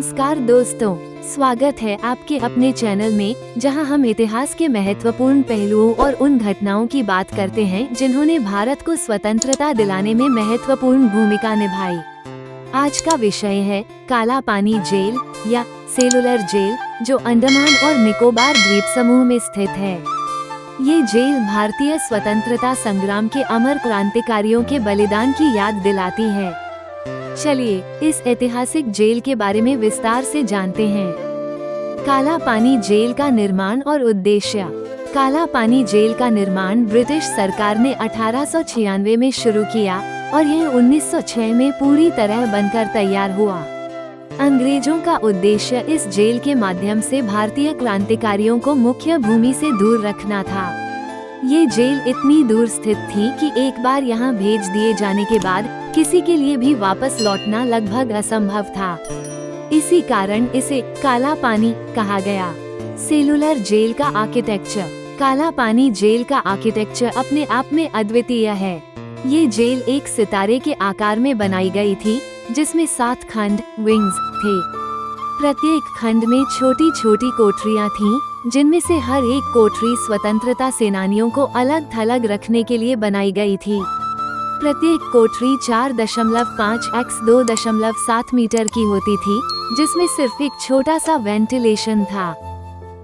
नमस्कार दोस्तों, स्वागत है आपके अपने चैनल में, जहां हम इतिहास के महत्वपूर्ण पहलुओं और उन घटनाओं की बात करते हैं जिन्होंने भारत को स्वतंत्रता दिलाने में महत्वपूर्ण भूमिका निभाई। आज का विषय है काला पानी जेल या सेलुलर जेल, जो अंडमान और निकोबार द्वीप समूह में स्थित है। ये जेल भारतीय स्वतंत्रता संग्राम के अमर क्रांतिकारियों के बलिदान की याद दिलाती है। चलिए इस ऐतिहासिक जेल के बारे में विस्तार से जानते हैं। काला पानी जेल का निर्माण और उद्देश्य। काला पानी जेल का निर्माण ब्रिटिश सरकार ने 1896 में शुरू किया और यह 1906 में पूरी तरह बनकर तैयार हुआ। अंग्रेजों का उद्देश्य इस जेल के माध्यम से भारतीय क्रांतिकारियों को मुख्य भूमि से दूर रखना था। ये जेल इतनी दूर स्थित थी कि एक बार यहाँ भेज दिए जाने के बाद किसी के लिए भी वापस लौटना लगभग असंभव था। इसी कारण इसे काला पानी कहा गया। सेलुलर जेल का आर्किटेक्चर। काला पानी जेल का आर्किटेक्चर अपने आप में अद्वितीय है। ये जेल एक सितारे के आकार में बनाई गई थी, जिसमें 7 खंड विंग्स थे। प्रत्येक खंड में छोटी छोटी कोठरियां थीं, जिनमें से हर एक कोठरी स्वतंत्रता सेनानियों को अलग थलग रखने के लिए बनाई गई थी। प्रत्येक कोठरी 4.5 x 2.7 मीटर की होती थी, जिसमें सिर्फ एक छोटा सा वेंटिलेशन था।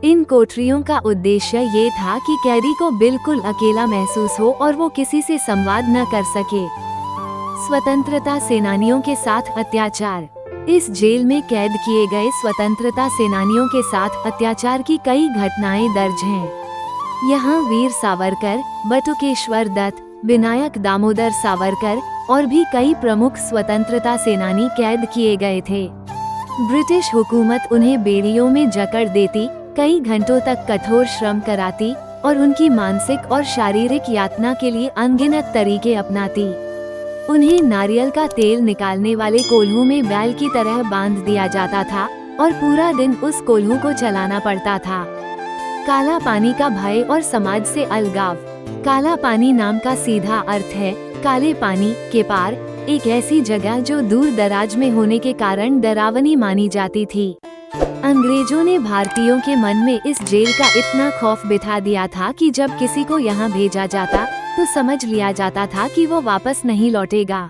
इन कोठरियों का उद्देश्य ये था कि कैदी को बिल्कुल अकेला महसूस हो और वो किसी से संवाद न कर सके। स्वतंत्रता सेनानियों के साथ अत्याचार। इस जेल में कैद किए गए स्वतंत्रता सेनानियों के साथ अत्याचार की कई घटनाएं दर्ज हैं। यहाँ वीर सावरकर, बटुकेश्वर दत्त, विनायक दामोदर सावरकर और भी कई प्रमुख स्वतंत्रता सेनानी कैद किए गए थे। ब्रिटिश हुकूमत उन्हें बेड़ियों में जकड़ देती, कई घंटों तक कठोर श्रम कराती और उनकी मानसिक और शारीरिक यातना के लिए अनगिनत तरीके अपनाती। उन्हें नारियल का तेल निकालने वाले कोल्हू में बैल की तरह बांध दिया जाता था और पूरा दिन उस कोल्हू को चलाना पड़ता था। काला पानी का भय और समाज से अलगाव। काला पानी नाम का सीधा अर्थ है काले पानी के पार, एक ऐसी जगह जो दूर दराज में होने के कारण डरावनी मानी जाती थी। अंग्रेजों ने भारतीयों के मन में इस जेल का इतना खौफ बिठा दिया था कि जब किसी को यहाँ भेजा जाता तो समझ लिया जाता था कि वो वापस नहीं लौटेगा।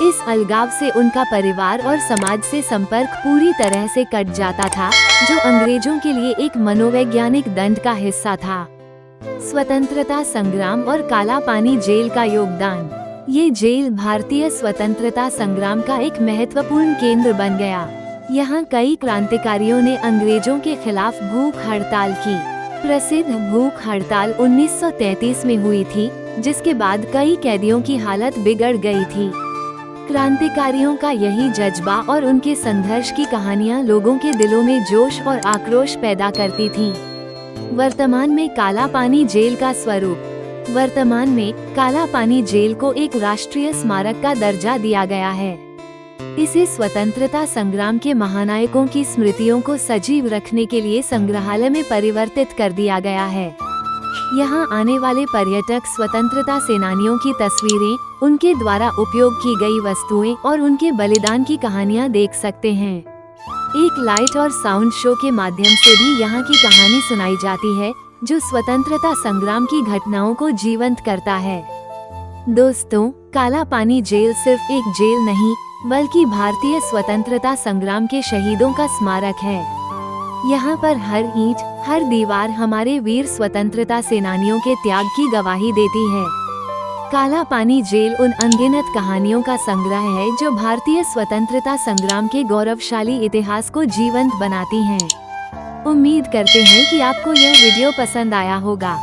इस अलगाव से उनका परिवार और समाज से संपर्क पूरी तरह से कट जाता था, जो अंग्रेजों के लिए एक मनोवैज्ञानिक दंड का हिस्सा था। स्वतंत्रता संग्राम और काला पानी जेल का योगदान। ये जेल भारतीय स्वतंत्रता संग्राम का एक महत्वपूर्ण केंद्र बन गया। यहाँ कई क्रांतिकारियों ने अंग्रेजों के खिलाफ भूख हड़ताल की। प्रसिद्ध भूख हड़ताल 1933 में हुई थी, जिसके बाद कई कैदियों की हालत बिगड़ गई थी। क्रांतिकारियों का यही जज्बा और उनके संघर्ष की कहानियां लोगों के दिलों में जोश और आक्रोश पैदा करती थीं। वर्तमान में काला पानी जेल का स्वरूप। वर्तमान में काला पानी जेल को एक राष्ट्रीय स्मारक का दर्जा दिया गया है। इसे स्वतंत्रता संग्राम के महानायकों की स्मृतियों को सजीव रखने के लिए संग्रहालय में परिवर्तित कर दिया गया है। यहाँ आने वाले पर्यटक स्वतंत्रता सेनानियों की तस्वीरें, उनके द्वारा उपयोग की गई वस्तुएं और उनके बलिदान की कहानियाँ देख सकते हैं। एक लाइट और साउंड शो के माध्यम से भी यहाँ की कहानी सुनाई जाती है, जो स्वतंत्रता संग्राम की घटनाओं को जीवंत करता है। दोस्तों, काला पानी जेल सिर्फ एक जेल नहीं, बल्कि भारतीय स्वतंत्रता संग्राम के शहीदों का स्मारक है। यहाँ पर हर ईंट, हर दीवार हमारे वीर स्वतंत्रता सेनानियों के त्याग की गवाही देती है। काला पानी जेल उन अनगिनत कहानियों का संग्रह है जो भारतीय स्वतंत्रता संग्राम के गौरवशाली इतिहास को जीवंत बनाती हैं। उम्मीद करते हैं कि आपको यह वीडियो पसंद आया होगा।